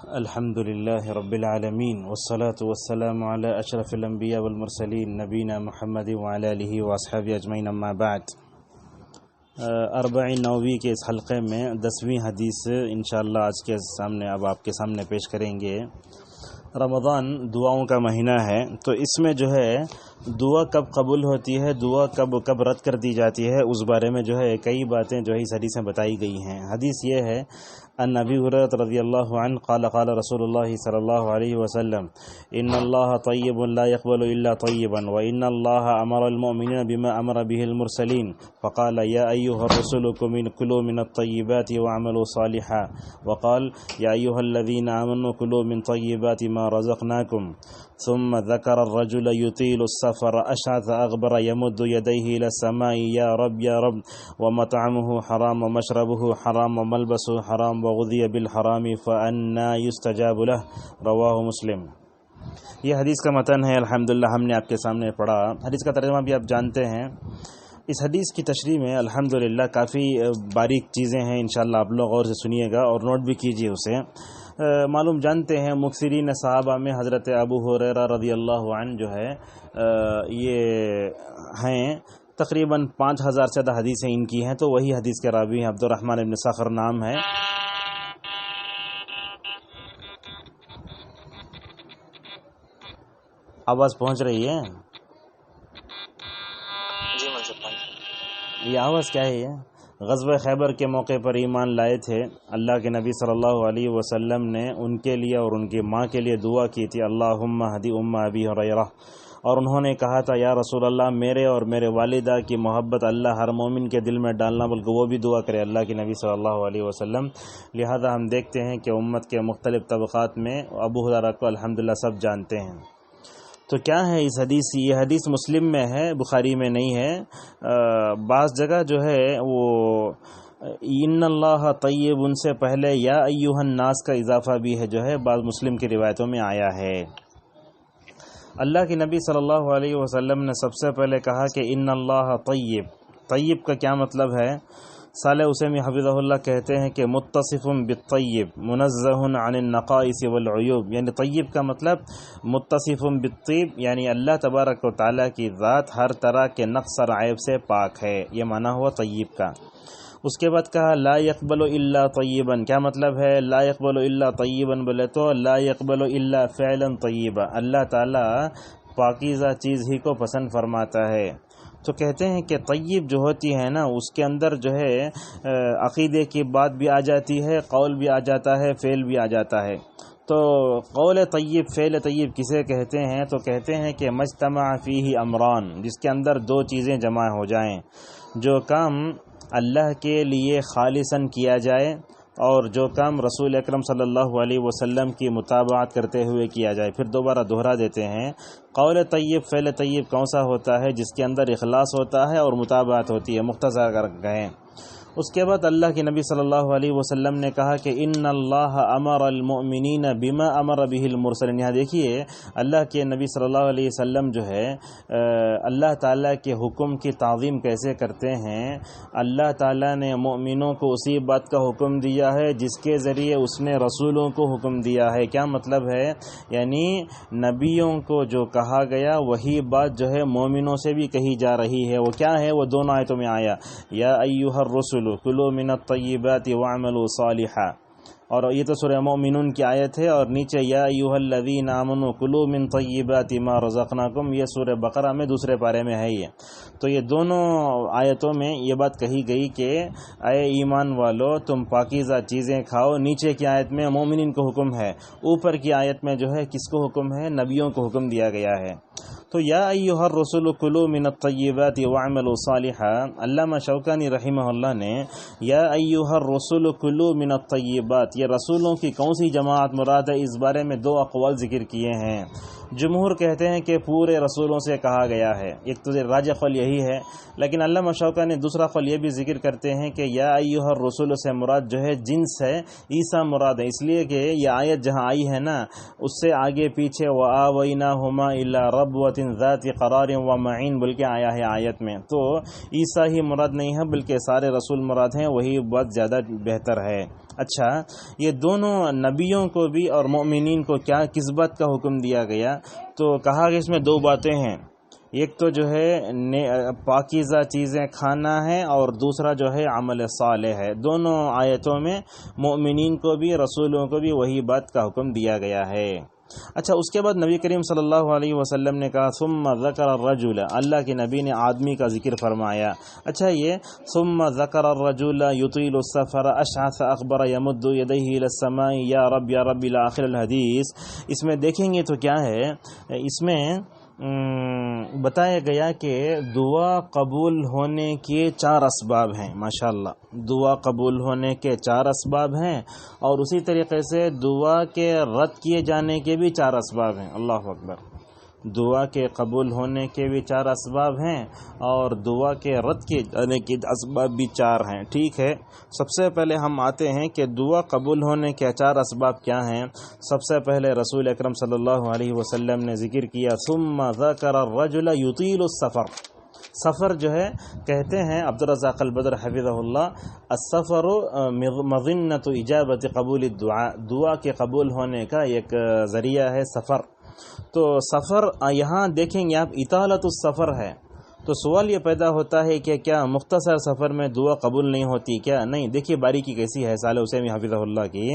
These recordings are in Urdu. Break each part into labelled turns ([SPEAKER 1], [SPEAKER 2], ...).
[SPEAKER 1] الحمد لله رب العالمين والصلاة والسلام على أشرف الأنبياء والمرسلين نبينا محمد وعلى آله وأصحابه أجمعين اما بعد۔ اربعین نووی کے اس حلقے میں 10ویں حدیث انشاءاللہ آج کے سامنے اب آپ کے سامنے پیش کریں گے۔ رمضان دعاؤں کا مہینہ ہے، تو اس میں جو ہے دعا کب قبول ہوتی ہے، دعا کب رد کر دی جاتی ہے، اس بارے میں جو ہے کئی باتیں جو ہے اس حدیث میں بتائی گئی ہیں۔ حدیث یہ ہے ان ابی ہریرہ رضی اللہ عنہ قال قال رسول اللہ صلی اللہ علیہ وسلم ان اللہ طیب لا يقبل الا طیبا وان اللہ امر المؤمنین بما امر به المرسلین فقال یا ایها الرسل کلوا من الطیبات واعملوا صالحا وقال یا ایها الذین آمنوا کلوا من طیبات ما رزقناکم ثم ذكر الرجل يطيل السفر أشعث أغبر يمد يديه إلى السماء يا رب ومطعمه حرام ومشربه حرام وملبسه حرام وغذي بالحرام فأنى يستجاب له رواه مسلم۔ یہ حدیث کا متن ہے، الحمدللہ ہم نے آپ کے سامنے پڑھا۔ حدیث کا ترجمہ بھی آپ جانتے ہیں۔ اس حدیث کی تشریح میں الحمدللہ کافی باریک چیزیں ہیں، انشاءاللہ آپ لوگ غور سے سنیے گا اور نوٹ بھی کیجیے اسے۔ معلوم جانتے ہیں مکثرین صحابہ میں حضرت ابو ہریرہ رضی اللہ عنہ جو ہے یہ ہیں، تقریباً 5000 سے زیادہ حدیثیں ان کی ہیں، تو وہی حدیث کے راوی ہیں۔ عبد الرحمن بن صخر نام ہے۔ آواز پہنچ رہی ہے؟
[SPEAKER 2] جی منصور،
[SPEAKER 1] یہ آواز کیا ہے؟ یہ غزوہ خیبر کے موقع پر ایمان لائے تھے، اللہ کے نبی صلی اللہ علیہ وسلم نے ان کے لیے اور ان کی ماں کے لیے دعا کی تھی، اللہم ہدی ام ابی ہریرہ، اور انہوں نے کہا تھا یا رسول اللہ میرے اور میرے والدہ کی محبت اللہ ہر مومن کے دل میں ڈالنا، بلکہ وہ بھی دعا کرے اللہ کے نبی صلی اللہ علیہ وسلم۔ لہذا ہم دیکھتے ہیں کہ امت کے مختلف طبقات میں ابو ہریرہ کو الحمدللہ سب جانتے ہیں۔ تو کیا ہے اس حدیث؟ یہ حدیث مسلم میں ہے، بخاری میں نہیں ہے۔ بعض جگہ جو ہے وہ ان اللہ طیب ان سے پہلے یا ایھا الناس کا اضافہ بھی ہے، جو ہے بعض مسلم کی روایتوں میں آیا ہے۔ اللہ کے نبی صلی اللہ علیہ وسلم نے سب سے پہلے کہا کہ ان اللہ طیب۔ طیب کا کیا مطلب ہے؟ صالح عثیمی حفظہ اللہ کہتے ہیں کہ متصف بالطیب منزہ عن النقائص والعیوب، یعنی طیب کا مطلب متصف بالطیب، یعنی اللہ تبارک و تعالیٰ کی ذات ہر طرح کے نقص اور عیب سے پاک ہے، یہ معنی ہوا طیب کا۔ اس کے بعد کہا لا يقبل الا طیبا، کیا مطلب ہے لا يقبل الا طیبا؟ بولے تو لا يقبل الا فعلا طیبا، اللہ تعالیٰ پاکیزہ چیز ہی کو پسند فرماتا ہے۔ تو کہتے ہیں کہ طیب جو ہوتی ہے نا، اس کے اندر جو ہے عقیدے کی بات بھی آ جاتی ہے، قول بھی آ جاتا ہے، فعل بھی آ جاتا ہے۔ تو قول طیب فعل طیب کسے کہتے ہیں؟ تو کہتے ہیں کہ مجتمع فیہ امران، جس کے اندر دو چیزیں جمع ہو جائیں، جو کام اللہ کے لیے خالصاً کیا جائے اور جو کام رسول اکرم صلی اللہ علیہ وسلم کی متابعت کرتے ہوئے کیا جائے۔ پھر دوبارہ دوہرا دیتے ہیں، قول طیب فعل طیب کون سا ہوتا ہے؟ جس کے اندر اخلاص ہوتا ہے اور متابعت ہوتی ہے، مختصر کر کہیں۔ اس کے بعد اللہ کے نبی صلی اللہ علیہ وسلم نے کہا کہ ان اللہ امر المؤمنین بما امر به المرسلین۔ یہاں دیکھیے اللہ کے نبی صلی اللہ علیہ وسلم جو ہے اللہ تعالیٰ کے حکم کی تعظیم کیسے کرتے ہیں۔ اللہ تعالیٰ نے مومنوں کو اسی بات کا حکم دیا ہے جس کے ذریعے اس نے رسولوں کو حکم دیا ہے۔ کیا مطلب ہے؟ یعنی نبیوں کو جو کہا گیا وہی بات جو ہے مومنوں سے بھی کہی جا رہی ہے۔ وہ کیا ہے؟ وہ دونوں آیتوں میں آیا، یا ایھا الرسل کلوا من الطیبات واعملوا صالحا، اور یہ تو سورہ مومنون کی آیت ہے، اور نیچے یا ایھا الذین آمنوا کلوا من طیبات ما رزقناکم، یہ سورہ بقرہ میں دوسرے پارے میں ہے۔ یہ تو یہ دونوں آیتوں میں یہ بات کہی گئی کہ اے ایمان والو تم پاکیزہ چیزیں کھاؤ۔ نیچے کی آیت میں مومنین کو حکم ہے، اوپر کی آیت میں جو ہے کس کو حکم ہے؟ نبیوں کو حکم دیا گیا ہے۔ تو یا ایھا الرسل کلوا من الطیبات واعملوا صالحا، علامہ شوکانی رحمہ اللہ نے یا ایھا الرسل کلوا من الطیبات، یہ رسولوں کی کون سی جماعت مراد ہے؟ اس بارے میں دو اقوال ذکر کیے ہیں۔ جمہور کہتے ہیں کہ پورے رسولوں سے کہا گیا ہے، ایک تو راجح قول یہی ہے، لیکن علامہ شوکانی دوسرا قول یہ بھی ذکر کرتے ہیں کہ یا ایھا الرسل سے مراد جو ہے جنس ہے، عیسیٰ مراد ہے، اس لیے کہ یہ آیت جہاں آئی ہے نا اس سے آگے پیچھے وآویناہما الی ربوۃ ذات قرار ومعین بول کے آیا ہے آیت میں، تو عیسیٰ ہی مراد نہیں ہے بلکہ سارے رسول مراد ہیں، وہی بات زیادہ بہتر ہے۔ اچھا، یہ دونوں نبیوں کو بھی اور مومنین کو کیا کس بات کا حکم دیا گیا؟ تو کہا کہ اس میں دو باتیں ہیں، ایک تو جو ہے پاکیزہ چیزیں کھانا ہے، اور دوسرا جو ہے عمل صالح ہے۔ دونوں آیتوں میں مومنین کو بھی رسولوں کو بھی وہی بات کا حکم دیا گیا ہے۔ اچھا، اس کے بعد نبی کریم صلی اللہ علیہ وسلم نے کہا ثم ذکر الرجل، اللہ کے نبی نے آدمی کا ذکر فرمایا۔ اچھا، یہ ثم ذکر الرجل یطیل السفر اشعث اغبر یمد یدیہ الی السماء یا رب یا رب الی آخر الحدیث، اس میں دیکھیں گے تو کیا ہے، اس میں بتایا گیا کہ دعا قبول ہونے کے 4 اسباب ہیں۔ ماشاءاللہ، دعا قبول ہونے کے 4 اسباب ہیں، اور اسی طریقے سے دعا کے رد کیے جانے کے بھی 4 اسباب ہیں۔ اللہ اکبر، دعا کے قبول ہونے کے بھی 4 اسباب ہیں، اور دعا کے رد کیے جانے کے اسباب بھی 4 ہیں۔ ٹھیک ہے، سب سے پہلے ہم آتے ہیں کہ دعا قبول ہونے کے 4 اسباب کیا ہیں۔ سب سے پہلے رسول اکرم صلی اللہ علیہ وسلم نے ذکر کیا ثم ذکر الرجل یطیل السفر۔ سفر جو ہے کہتے ہیں عبدالرزاق البدر حفظہ اللہ، السفر مظنۃ اجابت قبول الدعاء، دعا کے قبول ہونے کا ایک ذریعہ ہے سفر۔ تو سفر یہاں دیکھیں گے آپ اطالت السفر ہے، تو سوال یہ پیدا ہوتا ہے کہ کیا مختصر سفر میں دعا قبول نہیں ہوتی کیا؟ نہیں، دیکھیے باریکی کیسی ہے صالح حسینی حفظہ اللہ کی،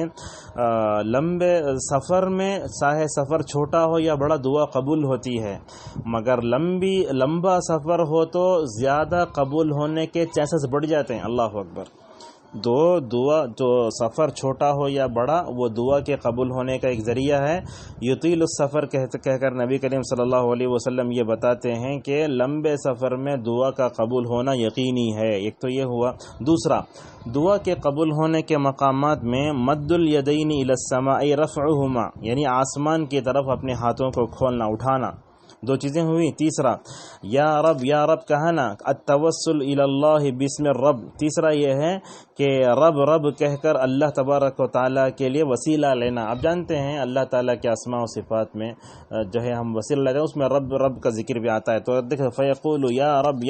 [SPEAKER 1] لمبے سفر میں چاہے سفر چھوٹا ہو یا بڑا دعا قبول ہوتی ہے، مگر لمبا سفر ہو تو زیادہ قبول ہونے کے چانسز بڑھ جاتے ہیں۔ اللہ اکبر، دعا جو سفر چھوٹا ہو یا بڑا، وہ دعا کے قبول ہونے کا ایک ذریعہ ہے۔ یطیل السفر کہہ کر نبی کریم صلی اللہ علیہ وسلم یہ بتاتے ہیں کہ لمبے سفر میں دعا کا قبول ہونا یقینی ہے۔ ایک تو یہ ہوا۔ دوسرا، دعا کے قبول ہونے کے مقامات میں مد الیدین الی السماء رفعہما، یعنی آسمان کی طرف اپنے ہاتھوں کو کھولنا، اٹھانا، 2 چیزیں ہوئی۔ تیسرا، یا رب کہنا، التوسل الی اللہ بسم الرب۔ تیسرا یہ ہے کہ رب کہہ کر اللہ تبارک و تعالیٰ کے لیے وسیلہ لینا۔ آپ جانتے ہیں اللہ تعالیٰ کے اسماء و صفات میں جو ہے ہم وسیلہ لیتے ہیں، اس میں رب کا ذکر بھی آتا ہے۔ تو دیکھیں فیقول یا رب،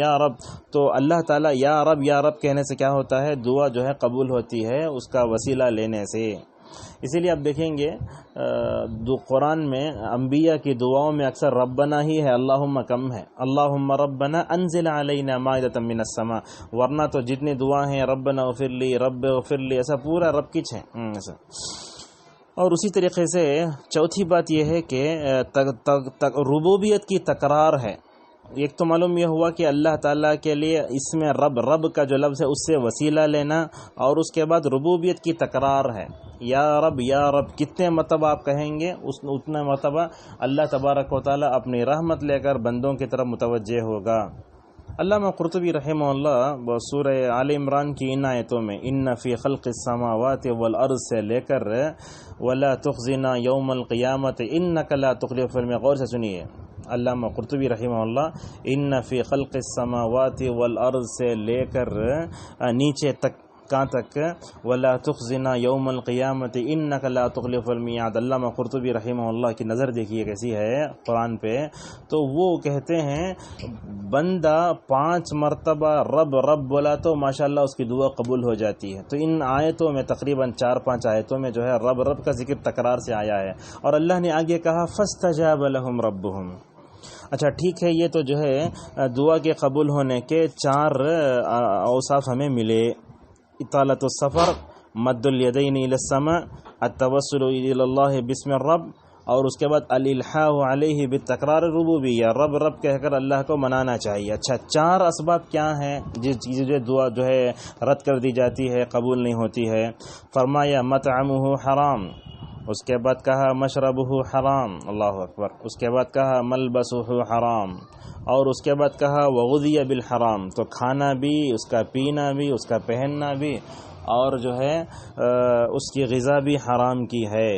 [SPEAKER 1] تو اللہ تعالیٰ یا رب کہنے سے کیا ہوتا ہے، دعا جو ہے قبول ہوتی ہے اس کا وسیلہ لینے سے۔ اسی لیے آپ دیکھیں گے قرآن میں انبیاء کی دعاؤں میں اکثر ربنا ہی ہے، اللہم کم ہے، اللہم ربنا انزل علینا مائدۃ من السماء، ورنہ تو جتنی دعا ہیں ربنا اغفر لی، رب اغفر لی، ایسا پورا رب کچھ ہے ایسا۔ اور اسی طریقے سے چوتھی بات یہ ہے کہ ربوبیت کی تکرار ہے۔ ایک تو معلوم یہ ہوا کہ اللہ تعالیٰ کے لیے اس میں رب کا جو لفظ ہے اس سے وسیلہ لینا، اور اس کے بعد ربوبیت کی تکرار ہے۔ یا رب کتنے مرتبہ آپ کہیں گے اتنا مرتبہ اللہ تبارک و تعالیٰ اپنی رحمت لے کر بندوں کی طرف متوجہ ہوگا۔ علامہ قرطبی رحمہ اللہ سورہ آل عمران کی ان آیتوں میں ان فی خلق السماوات والارض سے لے کر ولا تخزنا یوم القیامت انک لا تخلف الميعاد، غور سے سنیے، علامہ قرطبی رحمہ اللہ ان فی خلق السماوات والارض سے لے کر نیچے تک کہاں تک، ولا تخزنا یوم القیامت انک لا تخلف الميعاد۔ علامہ قرطبی رحمہ اللہ کی نظر دیکھیے کیسی ہے قرآن پہ، تو وہ کہتے ہیں بندہ 5 مرتبہ رب بولا تو ماشاءاللہ اس کی دعا قبول ہو جاتی ہے۔ تو ان آیتوں میں تقریباً 4-5 آیتوں میں جو ہے رب کا ذکر تکرار سے آیا ہے، اور اللہ نے آگے کہا فاستجاب لهم ربهم۔ اچھا ٹھیک ہے، یہ تو جو ہے دعا کے قبول ہونے کے 4 اوصاف ہمیں ملے، اطالت السفر، مد الیدین الی السماء، التوسل الی اللہ بسم الرب، اور اس کے بعد الالحاح علیہ بالتکرار الربوبیہ، رب کہہ کر اللہ کو منانا چاہیے۔ اچھا 4 اسباب کیا ہیں جس چیز جو دعا جو ہے رد کر دی جاتی ہے، قبول نہیں ہوتی ہے؟ فرمایا مطعمہ حرام، اس کے بعد کہا مشربہ حرام، اللہ اکبر، اس کے بعد کہا ملبسہ حرام، اور اس کے بعد کہا وغذی بالحرام، تو کھانا بھی، اس کا پینا بھی، اس کا پہننا بھی، اور جو ہے اس کی غذا بھی حرام کی ہے۔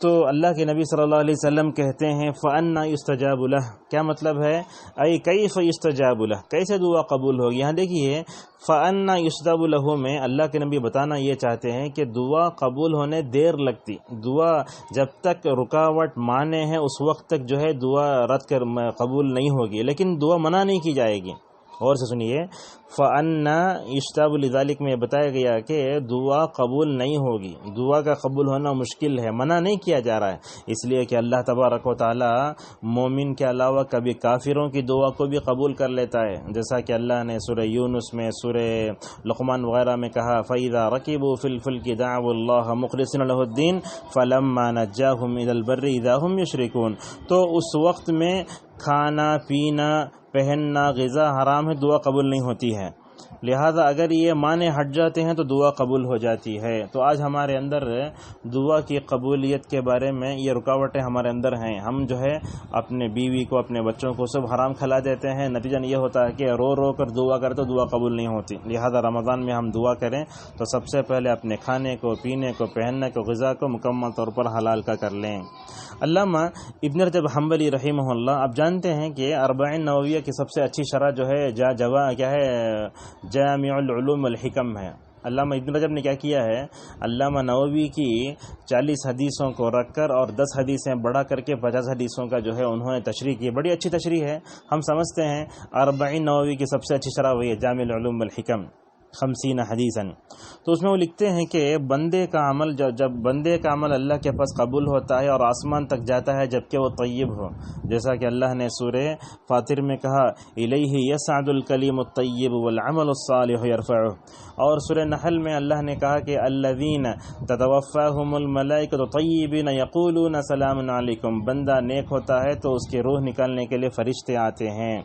[SPEAKER 1] تو اللہ کے نبی صلی اللہ علیہ وسلم کہتے ہیں فَأَنَّا يُسْتَجَابُ لَهُ، کیا مطلب ہے؟ اَيْ كَيْفَ يُسْتَجَابُ لَهُ، کیسے دعا قبول ہوگی؟ یہاں دیکھیے فَأَنَّا يُسْتَجَابُ لَهُ میں اللہ کے نبی بتانا یہ چاہتے ہیں کہ دعا قبول ہونے دیر لگتی، دعا جب تک رکاوٹ مانے ہیں اس وقت تک جو ہے دعا رد کر قبول نہیں ہوگی، لیکن دعا منع نہیں کی جائے گی، اور سے سنیے، فَأَنَّا يُسْتَجَابُ لِذَلِكَ میں بتایا گیا کہ دعا قبول نہیں ہوگی، دعا کا قبول ہونا مشکل ہے، منع نہیں کیا جا رہا ہے، اس لیے کہ اللہ تبارک و تعالی مومن کے علاوہ کبھی کافروں کی دعا کو بھی قبول کر لیتا ہے، جیسا کہ اللہ نے سورہ یونس میں، سورہ لقمان وغیرہ میں کہا فَإِذَا رَكِبُوا فِي الْفُلْكِ دَعَوُا اللَّهَ مُخْلِصِينَ لَهُ الدِّينَ فَلَمَّا نَجَّاهُمْ إِلَى الْبَرِّ إِذَا هُمْ يُشْرِكُونَ، تو اس وقت میں کھانا پینا پہننا غذا حرام ہے، دعا قبول نہیں ہوتی ہے، لہذا اگر یہ معنی ہٹ جاتے ہیں تو دعا قبول ہو جاتی ہے۔ تو آج ہمارے اندر دعا کی قبولیت کے بارے میں یہ رکاوٹیں ہمارے اندر ہیں، ہم جو ہے اپنے بیوی کو اپنے بچوں کو سب حرام کھلا دیتے ہیں، نتیجہ یہ ہوتا ہے کہ رو رو کر دعا کرتے تو دعا قبول نہیں ہوتی، لہذا رمضان میں ہم دعا کریں تو سب سے پہلے اپنے کھانے کو، پینے کو، پہننے کو، غذا کو مکمل طور پر حلال کا کر لیں۔ علامہ ابن رجب حنبلی رحمہ اللہ، آپ جانتے ہیں کہ اربعین نوویہ کی سب سے اچھی شرح جو ہے کیا ہے، جامع العلوم والحکم ہے۔ علامہ ابن رجب نے کیا کیا ہے، علامہ نووی کی 40 حدیثوں کو رکھ کر اور 10 حدیثیں بڑھا کر کے 50 حدیثوں کا جو ہے انہوں نے تشریح کی، بڑی اچھی تشریح ہے، ہم سمجھتے ہیں اربعین نووی کی سب سے اچھی شرح وہی ہے جامع العلوم والحکم 50 حدیثاً۔ تو اس میں وہ لکھتے ہیں کہ بندے کا عمل جب بندے کا عمل اللہ کے پاس قبول ہوتا ہے اور آسمان تک جاتا ہے جبکہ وہ طیب ہو، جیسا کہ اللہ نے سورہ فاطر میں کہا الیہ یصعد الکلیم الطیب والعمل الصالح یرفعہ، اور سورہ نحل میں اللہ نے کہا کہ الذین تتوفاہم الملائکۃ طیبین یقولون سلام علیکم، بندہ نیک ہوتا ہے تو اس کی روح نکالنے کے لیے فرشتے آتے ہیں۔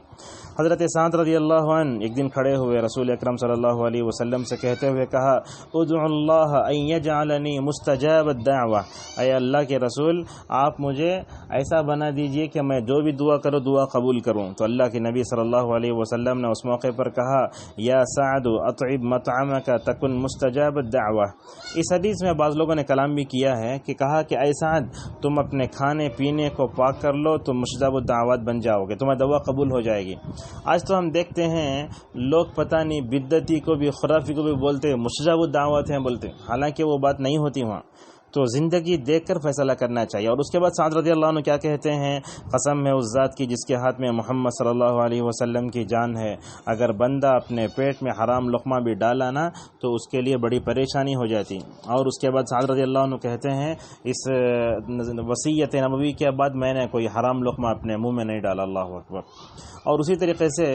[SPEAKER 1] حضرت سعد رضی اللہ عنہ ایک دن کھڑے ہوئے رسول اکرم صلی اللہ علیہ وسلم سے کہتے ہوئے کہا ادعو اللہ ان یجعلنی مستجاب الدعوہ، اے اللہ کے رسول آپ مجھے ایسا بنا دیجئے کہ میں جو بھی دعا کروں دعا قبول کروں۔ تو اللہ کے نبی صلی اللہ علیہ وسلم نے اس موقع پر کہا یا سعد اطعب مطعمک تکن مستجاب الدعوہ۔ اس حدیث میں بعض لوگوں نے کلام بھی کیا ہے کہ کہا کہ اے سعد تم اپنے کھانے پینے کو پاک کر لو تو مستجاب الدعوات بن جاؤ گے، تمہیں دعا قبول ہو جائے گی۔ آج تو ہم دیکھتے ہیں لوگ پتہ نہیں بدعتی کو بھی خرافی کو بھی بولتے مستجاب الدعوات ہیں بولتے، حالانکہ وہ بات نہیں ہوتی وہاں۔ تو زندگی دیکھ کر فیصلہ کرنا چاہیے۔ اور اس کے بعد سعد رضی اللہ عنہ کیا کہتے ہیں، قسم ہے اس ذات کی جس کے ہاتھ میں محمد صلی اللہ علیہ وسلم کی جان ہے، اگر بندہ اپنے پیٹ میں حرام لقمہ بھی ڈالا نا تو اس کے لیے بڑی پریشانی ہو جاتی۔ اور اس کے بعد سعد رضی اللہ عنہ کہتے ہیں اس وصیت نبوی کے بعد میں نے کوئی حرام لقمہ اپنے منہ میں نہیں ڈالا، اللہ اکبر۔ اور اسی طریقے سے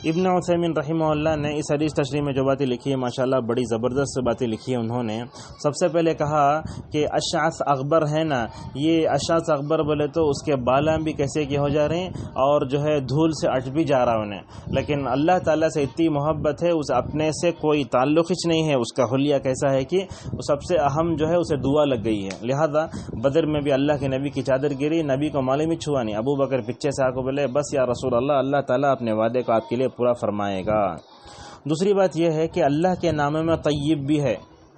[SPEAKER 1] ابن عثیمین رحمہ اللہ نے اس حدیث تشریح میں جو باتیں لکھی ہے ماشاءاللہ بڑی زبردست باتیں لکھی ہیں۔ انہوں نے سب سے پہلے کہا کہ اشعث اغبر ہے نا، یہ اشعث اغبر بولے تو اس کے بالاں بھی کیسے کہ ہو جا رہے ہیں اور جو ہے دھول سے اٹ بھی جا رہا انہیں، لیکن اللہ تعالیٰ سے اتنی محبت ہے، اس اپنے سے کوئی تعلق ہی نہیں ہے، اس کا حلیہ کیسا ہے کہ سب سے اہم جو ہے اسے دعا لگ گئی ہے۔ لہذا بدر میں بھی اللہ کے نبی کی چادر گری، نبی کو معلوم ہی چھوا نہیں، ابو بکر پیچھے سے آ کو بولے بس یا رسول اللہ، اللہ تعالیٰ اپنے وعدے کو آپ کے لیے پورا فرمائے گا۔ دوسری بات یہ ہے کہ اللہ کے نام میں طیب بھی ہے،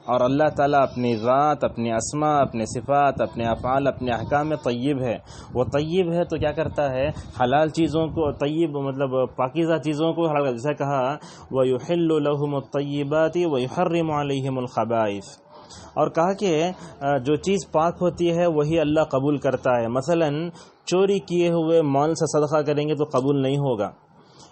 [SPEAKER 1] اور اللہ تعالیٰ اپنی ذات، اپنی اسماء، اپنے صفات، اپنے افعال، اپنے احکام میں طیب ہے۔ وہ طیب ہے تو کیا کرتا ہے، حلال چیزوں کو طیب مطلب پاکیزہ چیزوں کو حلال، جیسے کہا وَيُحِلُّ لَهُمُ الطَّيِّبَاتِ وَيُحَرِّمُ عَلَيْهِمُ الْخَبَائِثَ، اور کہا کہ جو چیز پاک ہوتی ہے وہی اللہ قبول کرتا ہے، مثلا چوری کیے ہوئے مال سے صدقہ کریں گے تو قبول نہیں ہوگا۔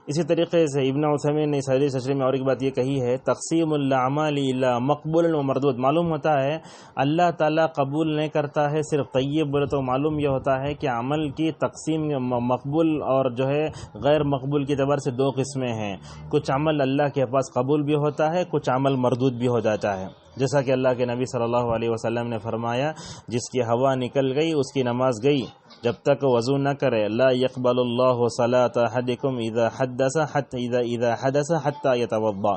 [SPEAKER 1] اسی طریقے سے ابن عثیمین نے اس حدیث تشریح میں اور ایک بات یہ کہی ہے تقسیم الاعمال الی مقبول و مردود، معلوم ہوتا ہے اللہ تعالیٰ قبول نہیں کرتا ہے صرف طیب بولے تو معلوم یہ ہوتا ہے کہ عمل کی تقسیم مقبول اور جو ہے غیر مقبول کے اعتبار سے دو قسمیں ہیں، کچھ عمل اللہ کے پاس قبول بھی ہوتا ہے، کچھ عمل مردود بھی ہو جاتا ہے، جیسا کہ اللہ کے نبی صلی اللہ علیہ وسلم نے فرمایا جس کی ہوا نکل گئی اس کی نماز گئی جب تک وضو نہ کرے، لا يقبل اللہ صلاة احدکم اذا حدث حتی یتوضا۔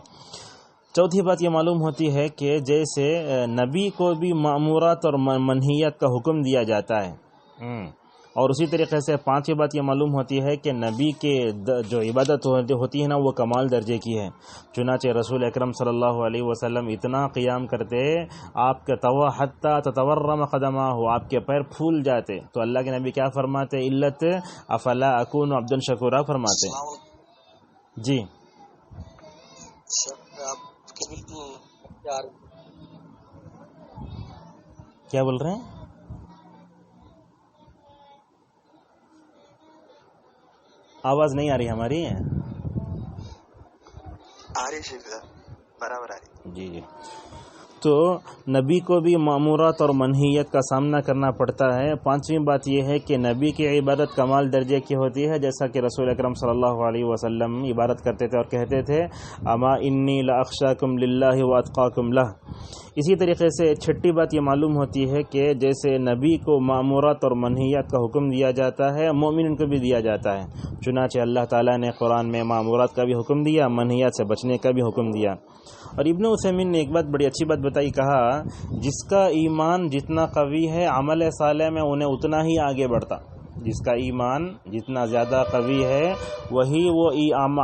[SPEAKER 1] چوتھی بات یہ معلوم ہوتی ہے کہ جیسے نبی کو بھی مأمورات اور منہیات کا حکم دیا جاتا ہے، اور اسی طریقے سے پانچویں بات یہ معلوم ہوتی ہے کہ نبی کے جو عبادت ہوتی ہے نا وہ کمال درجے کی ہے، چنانچہ رسول اکرم صلی اللہ علیہ وسلم اتنا قیام کرتے آپ کے حتی تتورم قدمہ ہو، آپ کے پیر پھول جاتے، تو اللہ کے نبی کیا فرماتے، علت افلا اکون عبدا شکورا فرماتے۔ جی کیا بول رہے ہیں؟ آواز نہیں آ رہی ہماری؟
[SPEAKER 2] آ رہی شیخ صاحب برابر آ رہی.
[SPEAKER 1] جی جی. تو نبی کو بھی مأمورات اور منہیت کا سامنا کرنا پڑتا ہے. پانچویں بات یہ ہے کہ نبی کی عبادت کمال درجے کی ہوتی ہے، جیسا کہ رسول اکرم صلی اللہ علیہ وسلم عبادت کرتے تھے اور کہتے تھے اما انی لاخشاکم للہ واتقاکم لہ. اسی طریقے سے چھٹی بات یہ معلوم ہوتی ہے کہ جیسے نبی کو مأمورات اور منہیات کا حکم دیا جاتا ہے، مومن کو بھی دیا جاتا ہے. چنانچہ اللہ تعالیٰ نے قرآن میں مأمورات کا بھی حکم دیا، منہیات سے بچنے کا بھی حکم دیا. اور ابن عثیمین نے ایک بات بڑی اچھی بات بتائی، کہا جس کا ایمان جتنا قوی ہے عمل صالح میں انہیں اتنا ہی آگے بڑھتا. جس کا ایمان جتنا زیادہ قوی ہے وہی وہ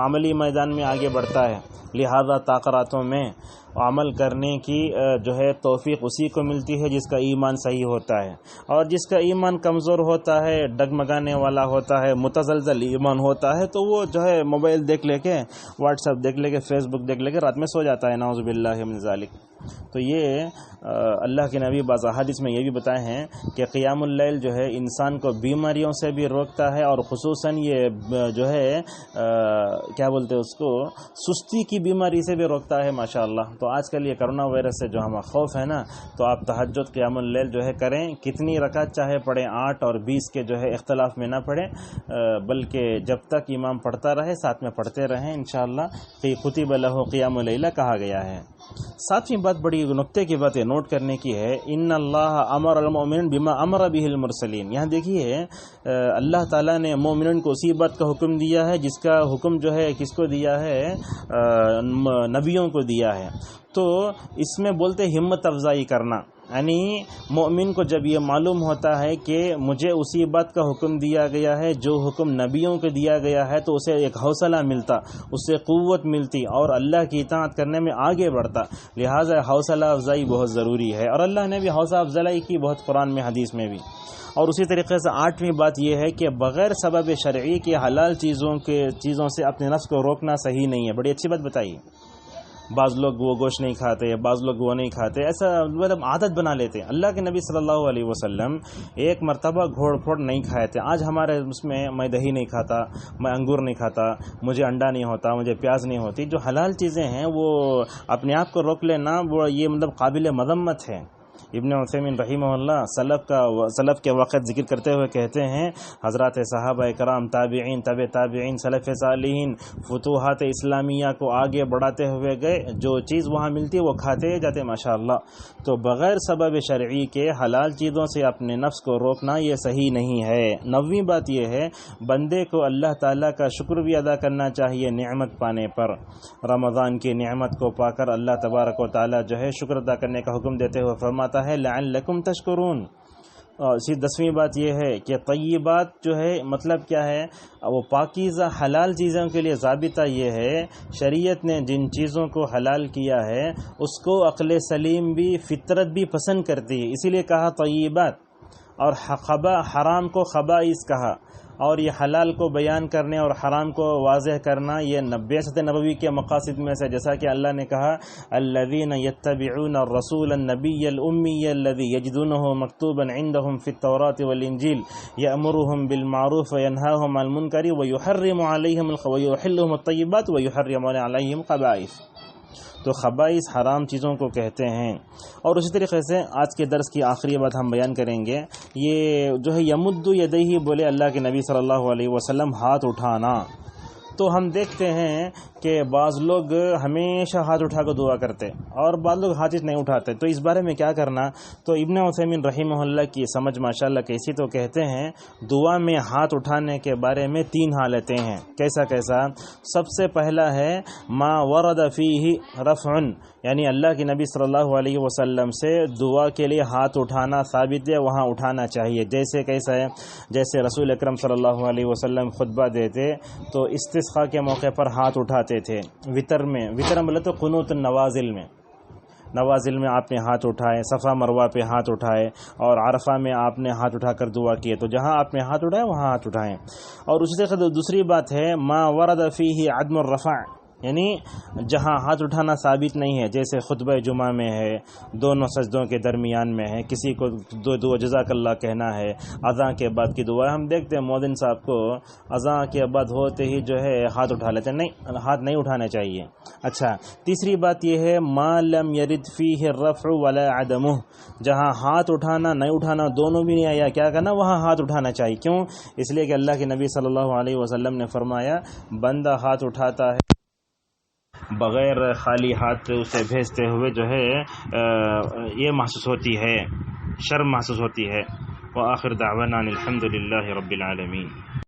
[SPEAKER 1] عملی میدان میں آگے بڑھتا ہے. لہذا تاقراتوں میں عمل کرنے کی جو ہے توفیق اسی کو ملتی ہے جس کا ایمان صحیح ہوتا ہے. اور جس کا ایمان کمزور ہوتا ہے، ڈگمگانے والا ہوتا ہے، متزلزل ایمان ہوتا ہے، تو وہ جو ہے موبائل دیکھ لے کے، واٹس ایپ دیکھ لے کے، فیس بک دیکھ لے کے رات میں سو جاتا ہے، نعوذ باللہ من ذالک. تو یہ اللہ کے نبی بعض احادیث میں یہ بھی بتائے ہیں کہ قیام اللیل جو ہے انسان کو بیماریوں سے بھی روکتا ہے، اور خصوصاً یہ جو ہے کیا بولتے ہیں اس کو، سستی کی بیماری سے بھی روکتا ہے ماشاءاللہ. تو آج کل یہ کرونا وائرس سے جو ہمیں خوف ہے نا، تو آپ تہجد قیام اللیل جو ہے کریں. کتنی رکعت چاہے پڑھیں، 8 اور 20 کے جو ہے اختلاف میں نہ پڑھیں، بلکہ جب تک امام پڑھتا رہے ساتھ میں پڑھتے رہیں انشاءاللہ. کتب لہ قیام اللیل کہا گیا ہے. ساتویں بات بڑی نکتے کی بات ہے، نوٹ کرنے کی ہے، ان اللہ امر المؤمنین بما امر به المرسلین. یہاں دیکھیے اللہ تعالیٰ نے مومنین کو اسی بات کا حکم دیا ہے جس کا حکم جو ہے کس کو دیا ہے، نبیوں کو دیا ہے. تو اس میں بولتے ہمت افزائی کرنا، یعنی مومن کو جب یہ معلوم ہوتا ہے کہ مجھے اسی بات کا حکم دیا گیا ہے جو حکم نبیوں کو دیا گیا ہے، تو اسے ایک حوصلہ ملتا، اس سے قوت ملتی اور اللہ کی اطاعت کرنے میں آگے بڑھتا. لہٰذا حوصلہ افزائی بہت ضروری ہے، اور اللہ نے بھی حوصلہ افزائی کی بہت قرآن میں، حدیث میں بھی. اور اسی طریقے سے آٹھویں بات یہ ہے کہ بغیر سبب شرعی کے حلال چیزوں سے اپنے نفس کو روکنا صحیح نہیں ہے. بڑی اچھی بات بتائیے. بعض لوگ وہ گوشت نہیں کھاتے، بعض لوگ وہ نہیں کھاتے، ایسا مطلب عادت بنا لیتے. اللہ کے نبی صلی اللہ علیہ وسلم ایک مرتبہ گھوڑ پھوڑ نہیں کھائے تھے. آج ہمارے اس میں دہی نہیں کھاتا، میں انگور نہیں کھاتا، مجھے انڈا نہیں ہوتا، مجھے پیاز نہیں ہوتی. جو حلال چیزیں ہیں وہ اپنے آپ کو روک لینا، وہ یہ مطلب قابل مذمت ہے. ابن عثیمین رحمہ اللہ سلف کے وقت ذکر کرتے ہوئے کہتے ہیں، حضرات صحابہ کرام، تابعین، طب تابعین، سلف صالحین فتوحات اسلامیہ کو آگے بڑھاتے ہوئے گئے، جو چیز وہاں ملتی وہ کھاتے جاتے ماشاءاللہ. تو بغیر سبب شرعی کے حلال چیزوں سے اپنے نفس کو روکنا یہ صحیح نہیں ہے. نویں بات یہ ہے، بندے کو اللہ تعالیٰ کا شکر بھی ادا کرنا چاہیے نعمت پانے پر. رمضان کی نعمت کو پا کر اللہ تبارک و تعالیٰ جو ہے شکر ادا کرنے کا حکم دیتے ہوئے فرماتا ہے لعلکم تشکرون. اسی 10ویں بات یہ ہے کہ طیبات جو ہے مطلب کیا ہے، وہ پاکیزہ حلال چیزوں کے لیے ضابطہ یہ ہے، شریعت نے جن چیزوں کو حلال کیا ہے اس کو عقل سلیم بھی، فطرت بھی پسند کرتی ہے، اسی لیے کہا طیبات. اور حرام کو خبائث کہا. اور یہ حلال کو بیان کرنے اور حرام کو واضح کرنا یہ بعثت نبوی کے مقاصد میں سے، جیسا کہ اللہ نے کہا الذین یتبعون الرسول النبی الامی الذی یجدونه مکتوبا عندهم فی التوراۃ والانجیل یأمرهم بالمعروف وینہاهم عن المنکر ویحرم لهم الطیبات ویحرم علیہم الخبائث. تو خبائث حرام چیزوں کو کہتے ہیں. اور اسی طریقے سے آج کے درس کی آخری بات ہم بیان کریں گے، یہ جو ہے یمد یدیہ بولے اللہ کے نبی صلی اللہ علیہ وسلم، ہاتھ اٹھانا. تو ہم دیکھتے ہیں کہ بعض لوگ ہمیشہ ہاتھ اٹھا کر دعا کرتے اور بعض لوگ ہاتھ نہیں اٹھاتے. تو اس بارے میں کیا کرنا؟ تو ابن عثیمین رحمہ اللہ کی سمجھ ماشاءاللہ کیسی، تو کہتے ہیں دعا میں ہاتھ اٹھانے کے بارے میں 3 حالتیں ہیں. کیسا؟ سب سے پہلا ہے ما ورد فیہ رفع، یعنی اللہ کے نبی صلی اللہ علیہ وسلم سے دعا کے لیے ہاتھ اٹھانا ثابت ہے، وہاں اٹھانا چاہیے. کیسا ہے؟ جیسے رسول اکرم صلی اللہ علیہ وسلم خطبہ دیتے تو استسقاء کے موقع پر ہاتھ اٹھاتے تھے. وطر بولے تو قنوت النوازل میں آپ نے ہاتھ اٹھائے، صفا مروہ پہ ہاتھ اٹھائے، اور عرفہ میں آپ نے ہاتھ اٹھا کر دعا کیے. تو جہاں آپ نے ہاتھ اٹھائے وہاں ہاتھ اٹھائیں. اور اسی طرح دوسری بات ہے ما ورد فیہ عدم الرفع، یعنی جہاں ہاتھ اٹھانا ثابت نہیں ہے، جیسے خطبہ جمعہ میں ہے، دونوں سجدوں کے درمیان میں ہے، کسی کو دو جزاک اللہ کہنا ہے، اذان کے بعد کی دعا، ہم دیکھتے ہیں مؤذن صاحب کو اذان کے بعد ہوتے ہی جو ہے ہاتھ اٹھا لیتے ہیں، نہیں، ہاتھ نہیں اٹھانے چاہیے۔ اچھا، تیسری بات یہ ہے ما لم یرد فیہ الرفع ولا عدمہ، جہاں ہاتھ اٹھانا نہیں اٹھانا دونوں بھی نہیں آیا، کیا کرنا، وہاں ہاتھ اٹھانا چاہیے۔ کیوں؟ اس لیے کہ اللہ کے نبی صلی اللہ علیہ وسلم نے فرمایا بندہ ہاتھ اٹھاتا ہے بغیر خالی ہاتھ اسے بھیجتے ہوئے جو ہے یہ محسوس ہوتی ہے، شرم محسوس ہوتی ہے۔ وآخر دعوانا الحمد للہ رب العالمین۔